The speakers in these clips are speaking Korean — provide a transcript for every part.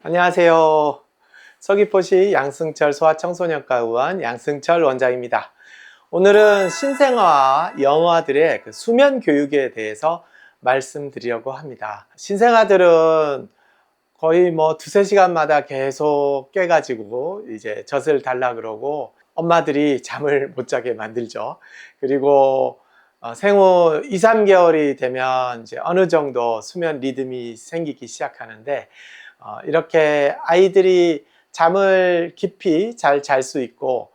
안녕하세요. 서귀포시 양승철 소아청소년과 의원 양승철 원장입니다. 오늘은 신생아와 영아들의 수면 교육에 대해서 말씀드리려고 합니다. 신생아들은 거의 두세 시간마다 계속 깨가지고 이제 젖을 달라 그러고 엄마들이 잠을 못 자게 만들죠. 그리고 생후 2, 3개월이 되면 이제 어느 정도 수면 리듬이 생기기 시작하는데 이렇게 아이들이 잠을 깊이 잘 잘 수 있고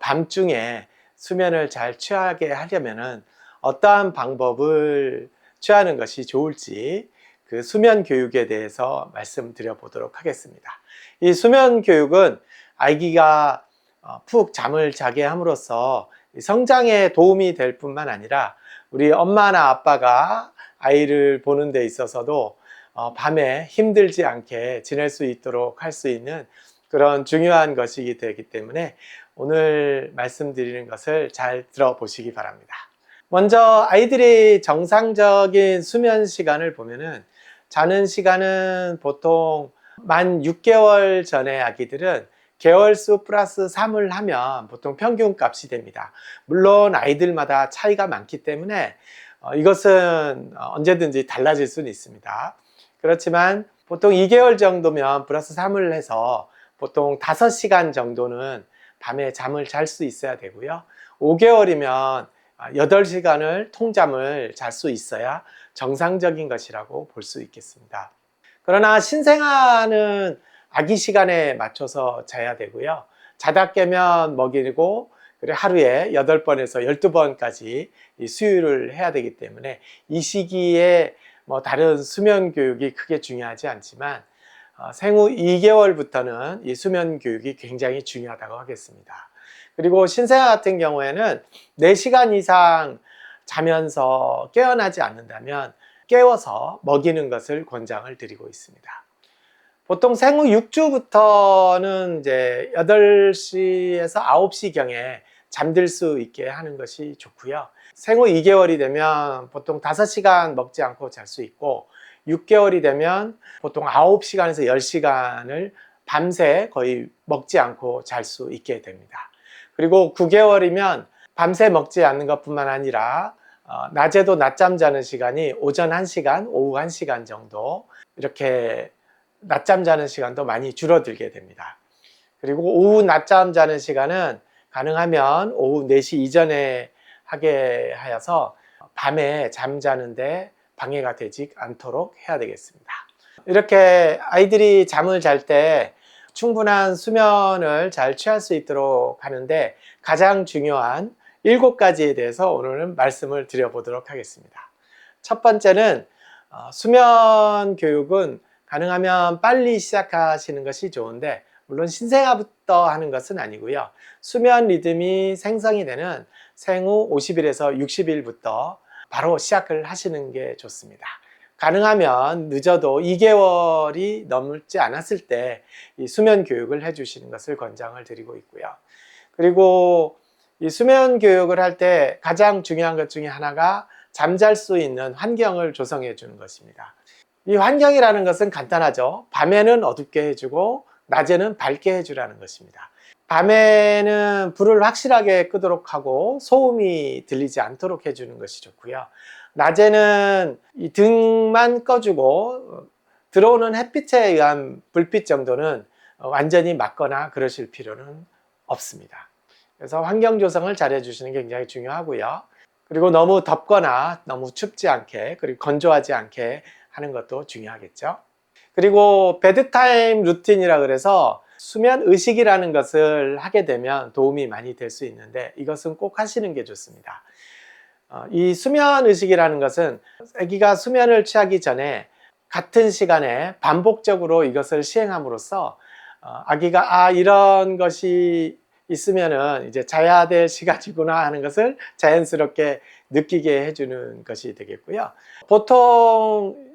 밤중에 수면을 잘 취하게 하려면은 어떠한 방법을 취하는 것이 좋을지 그 수면 교육에 대해서 말씀드려 보도록 하겠습니다. 이 수면 교육은 아기가 푹 잠을 자게 함으로써 성장에 도움이 될 뿐만 아니라 우리 엄마나 아빠가 아이를 보는 데 있어서도 밤에 힘들지 않게 지낼 수 있도록 할 수 있는 그런 중요한 것이기 되기 때문에 오늘 말씀드리는 것을 잘 들어보시기 바랍니다. 먼저 아이들이 정상적인 수면 시간을 보면은 자는 시간은 보통 만 6개월 전에 아기들은 개월수 플러스 3을 하면 보통 평균 값이 됩니다. 물론 아이들마다 차이가 많기 때문에 이것은 언제든지 달라질 수는 있습니다. 그렇지만 보통 2개월 정도면 플러스 3을 해서 보통 5시간 정도는 밤에 잠을 잘 수 있어야 되고요. 5개월이면 8시간을 통잠을 잘 수 있어야 정상적인 것이라고 볼 수 있겠습니다. 그러나 신생아는 아기 시간에 맞춰서 자야 되고요. 자다 깨면 먹이고 하루에 8번에서 12번까지 수유를 해야 되기 때문에 이 시기에 다른 수면 교육이 크게 중요하지 않지만 생후 2개월부터는 이 수면 교육이 굉장히 중요하다고 하겠습니다. 그리고 신생아 같은 경우에는 4시간 이상 자면서 깨어나지 않는다면 깨워서 먹이는 것을 권장을 드리고 있습니다. 보통 생후 6주부터는 이제 8시에서 9시경에 잠들 수 있게 하는 것이 좋고요. 생후 2개월이 되면 보통 5시간 먹지 않고 잘 수 있고 6개월이 되면 보통 9시간에서 10시간을 밤새 거의 먹지 않고 잘 수 있게 됩니다. 그리고 9개월이면 밤새 먹지 않는 것뿐만 아니라 낮에도 낮잠 자는 시간이 오전 1시간, 오후 1시간 정도 이렇게 낮잠 자는 시간도 많이 줄어들게 됩니다. 그리고 오후 낮잠 자는 시간은 가능하면 오후 4시 이전에 하게 하여서 밤에 잠자는데 방해가 되지 않도록 해야 되겠습니다. 이렇게 아이들이 잠을 잘 때 충분한 수면을 잘 취할 수 있도록 하는데 가장 중요한 7가지에 대해서 오늘은 말씀을 드려보도록 하겠습니다. 첫 번째는 수면 교육은 가능하면 빨리 시작하시는 것이 좋은데 물론 신생아부터 하는 것은 아니고요. 수면 리듬이 생성이 되는 생후 50일에서 60일부터 바로 시작을 하시는 게 좋습니다. 가능하면 늦어도 2개월이 넘지 않았을 때 이 수면 교육을 해주시는 것을 권장을 드리고 있고요. 그리고 이 수면 교육을 할 때 가장 중요한 것 중에 하나가 잠잘 수 있는 환경을 조성해 주는 것입니다. 이 환경이라는 것은 간단하죠. 밤에는 어둡게 해주고 낮에는 밝게 해주라는 것입니다. 밤에는 불을 확실하게 끄도록 하고 소음이 들리지 않도록 해주는 것이 좋고요. 낮에는 이 등만 꺼주고 들어오는 햇빛에 의한 불빛 정도는 완전히 막거나 그러실 필요는 없습니다. 그래서 환경 조성을 잘 해주시는 게 굉장히 중요하고요. 그리고 너무 덥거나 너무 춥지 않게 그리고 건조하지 않게 하는 것도 중요하겠죠. 그리고 베드타임 루틴이라 그래서 수면 의식이라는 것을 하게 되면 도움이 많이 될 수 있는데 이것은 꼭 하시는 게 좋습니다. 이 수면 의식이라는 것은 아기가 수면을 취하기 전에 같은 시간에 반복적으로 이것을 시행함으로써 아기가 이런 것이 있으면은 이제 자야 될 시간이구나 하는 것을 자연스럽게 느끼게 해주는 것이 되겠고요. 보통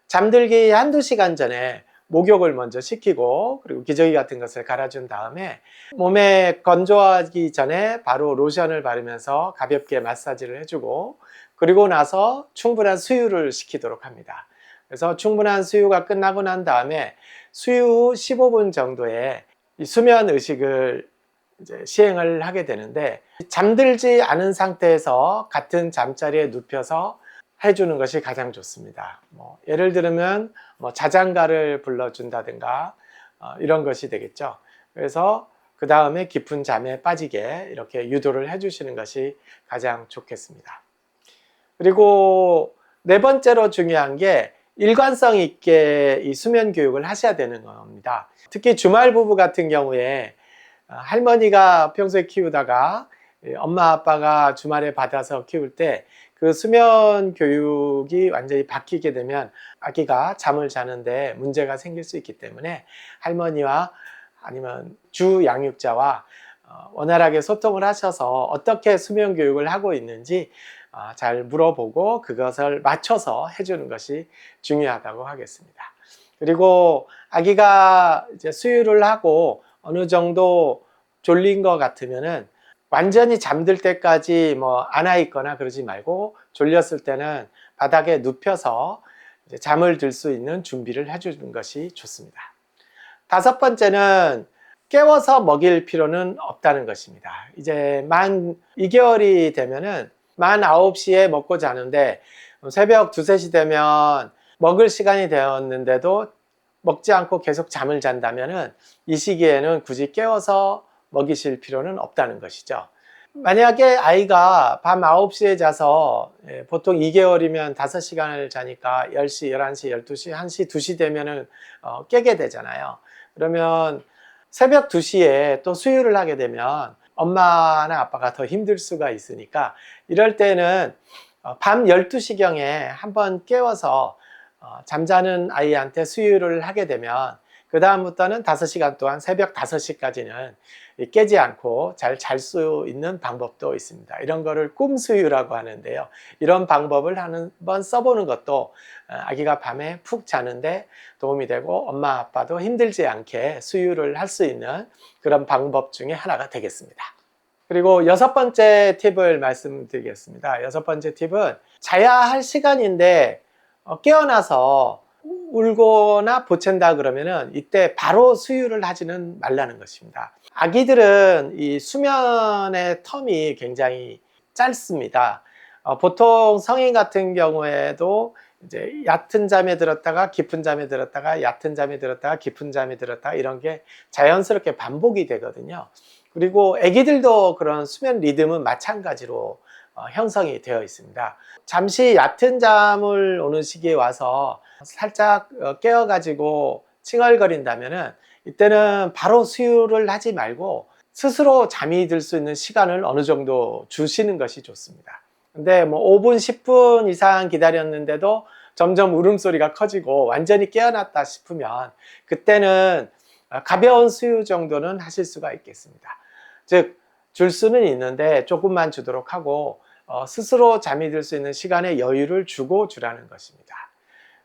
잠들기 1~2시간 전에 목욕을 먼저 시키고 그리고 기저귀 같은 것을 갈아준 다음에 몸에 건조하기 전에 바로 로션을 바르면서 가볍게 마사지를 해주고 그리고 나서 충분한 수유를 시키도록 합니다. 그래서 충분한 수유가 끝나고 난 다음에 수유 후 15분 정도의 이 수면 의식을 이제 시행을 하게 되는데, 잠들지 않은 상태에서 같은 잠자리에 눕혀서 해주는 것이 가장 좋습니다. 예를 들면 자장가를 불러준다든가 이런 것이 되겠죠. 그래서 그 다음에 깊은 잠에 빠지게 이렇게 유도를 해주시는 것이 가장 좋겠습니다. 그리고 네 번째로 중요한 게 일관성 있게 이 수면 교육을 하셔야 되는 겁니다. 특히 주말 부부 같은 경우에 할머니가 평소에 키우다가 엄마 아빠가 주말에 받아서 키울 때 그 수면 교육이 완전히 바뀌게 되면 아기가 잠을 자는데 문제가 생길 수 있기 때문에 할머니와 아니면 주 양육자와 원활하게 소통을 하셔서 어떻게 수면 교육을 하고 있는지 잘 물어보고 그것을 맞춰서 해주는 것이 중요하다고 하겠습니다. 그리고 아기가 이제 수유를 하고 어느 정도 졸린 것 같으면은 완전히 잠들 때까지 안아 있거나 그러지 말고, 졸렸을 때는 바닥에 눕혀서 이제 잠을 들 수 있는 준비를 해주는 것이 좋습니다. 다섯 번째는 깨워서 먹일 필요는 없다는 것입니다. 이제 만 2개월이 되면은 만 9시에 먹고 자는데 새벽 2, 3시 되면 먹을 시간이 되었는데도 먹지 않고 계속 잠을 잔다면은 이 시기에는 굳이 깨워서 먹이실 필요는 없다는 것이죠. 만약에 아이가 밤 9시에 자서 보통 2개월이면 5시간을 자니까 10시, 11시, 12시, 1시, 2시 되면은 깨게 되잖아요. 그러면 새벽 2시에 또 수유를 하게 되면 엄마나 아빠가 더 힘들 수가 있으니까, 이럴 때는 밤 12시경에 한번 깨워서 잠자는 아이한테 수유를 하게 되면 그 다음부터는 5시간 동안 새벽 5시까지는 깨지 않고 잘 잘 수 있는 방법도 있습니다. 이런 거를 꿈수유라고 하는데요. 이런 방법을 한번 써보는 것도 아기가 밤에 푹 자는데 도움이 되고 엄마 아빠도 힘들지 않게 수유를 할 수 있는 그런 방법 중에 하나가 되겠습니다. 그리고 여섯 번째 팁을 말씀드리겠습니다. 여섯 번째 팁은 자야 할 시간인데 깨어나서 울거나 보챈다 그러면은 이때 바로 수유를 하지는 말라는 것입니다. 아기들은 이 수면의 텀이 굉장히 짧습니다. 보통 성인 같은 경우에도 이제 얕은 잠에 들었다가 깊은 잠에 들었다가 얕은 잠에 들었다가 깊은 잠에 들었다가 이런 게 자연스럽게 반복이 되거든요. 그리고 아기들도 그런 수면 리듬은 마찬가지로 형성이 되어 있습니다. 잠시 얕은 잠을 오는 시기에 와서 살짝 깨어가지고 칭얼거린다면은 이때는 바로 수유를 하지 말고 스스로 잠이 들 수 있는 시간을 어느 정도 주시는 것이 좋습니다. 근데 5분, 10분 이상 기다렸는데도 점점 울음소리가 커지고 완전히 깨어났다 싶으면 그때는 가벼운 수유 정도는 하실 수가 있겠습니다. 즉, 줄 수는 있는데 조금만 주도록 하고 스스로 잠이 들 수 있는 시간에 여유를 주고 주라는 것입니다.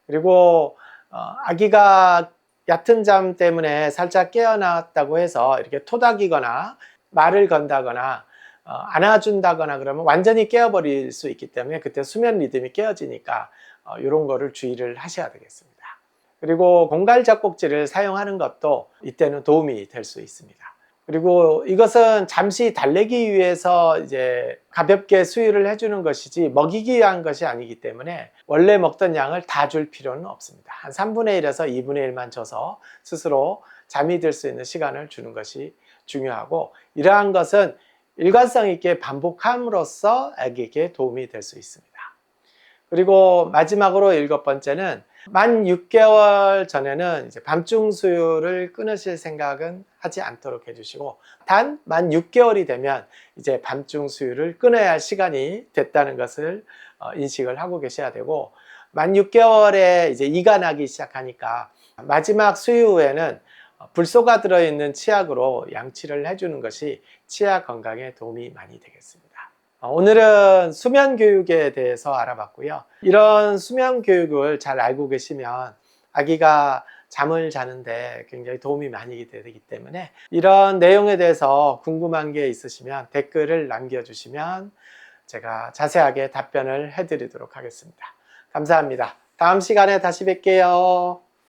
그리고 아기가 얕은 잠 때문에 살짝 깨어났다고 해서 이렇게 토닥이거나 말을 건다거나 안아준다거나 그러면 완전히 깨어버릴 수 있기 때문에 그때 수면 리듬이 깨어지니까 이런 거를 주의를 하셔야 되겠습니다. 그리고 공갈 젖꼭지를 사용하는 것도 이때는 도움이 될 수 있습니다. 그리고 이것은 잠시 달래기 위해서 이제 가볍게 수유를 해주는 것이지 먹이기 위한 것이 아니기 때문에 원래 먹던 양을 다 줄 필요는 없습니다. 한 3분의 1에서 2분의 1만 줘서 스스로 잠이 들 수 있는 시간을 주는 것이 중요하고, 이러한 것은 일관성 있게 반복함으로써 아기에게 도움이 될 수 있습니다. 그리고 마지막으로 7번째는 만 6개월 전에는 이제 밤중 수유를 끊으실 생각은 하지 않도록 해주시고, 단 만 6개월이 되면 이제 밤중 수유를 끊어야 할 시간이 됐다는 것을 인식을 하고 계셔야 되고, 만 6개월에 이제 이가 나기 시작하니까 마지막 수유 후에는 불소가 들어있는 치약으로 양치를 해주는 것이 치아 건강에 도움이 많이 되겠습니다. 오늘은 수면 교육에 대해서 알아봤고요. 이런 수면 교육을 잘 알고 계시면 아기가 잠을 자는데 굉장히 도움이 많이 되기 때문에, 이런 내용에 대해서 궁금한 게 있으시면 댓글을 남겨주시면 제가 자세하게 답변을 해드리도록 하겠습니다. 감사합니다. 다음 시간에 다시 뵐게요.